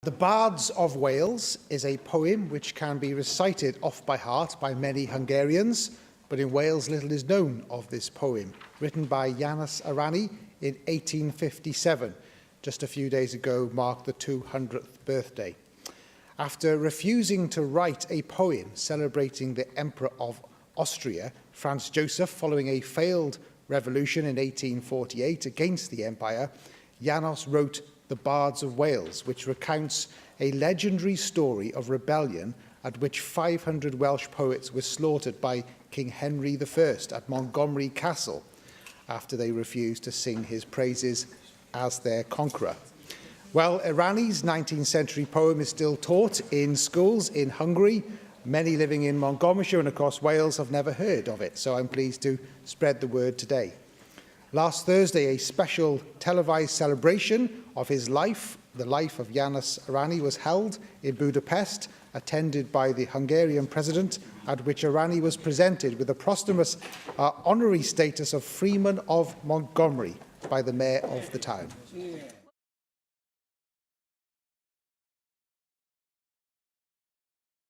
The Bards of Wales is a poem which can be recited off by heart by many Hungarians, but in Wales little is known of this poem, written by Janos Arany in 1857. Just a few days ago marked the 200th birthday. After refusing to write a poem celebrating the Emperor of Austria, Franz Joseph, following a failed revolution in 1848 against the empire, Janos wrote The Bards of Wales, which recounts a legendary story of rebellion at which 500 Welsh poets were slaughtered by King Henry I at Montgomery Castle after they refused to sing his praises as their conqueror. Well, Arany's 19th century poem is still taught in schools in Hungary. Many living in Montgomeryshire and across Wales have never heard of it, so I'm pleased to spread the word today. Last Thursday, a special televised celebration of his life, the life of Janos Arany, was held in Budapest, attended by the Hungarian president, at which Arany was presented with a posthumous honorary status of Freeman of Montgomery by the mayor of the town.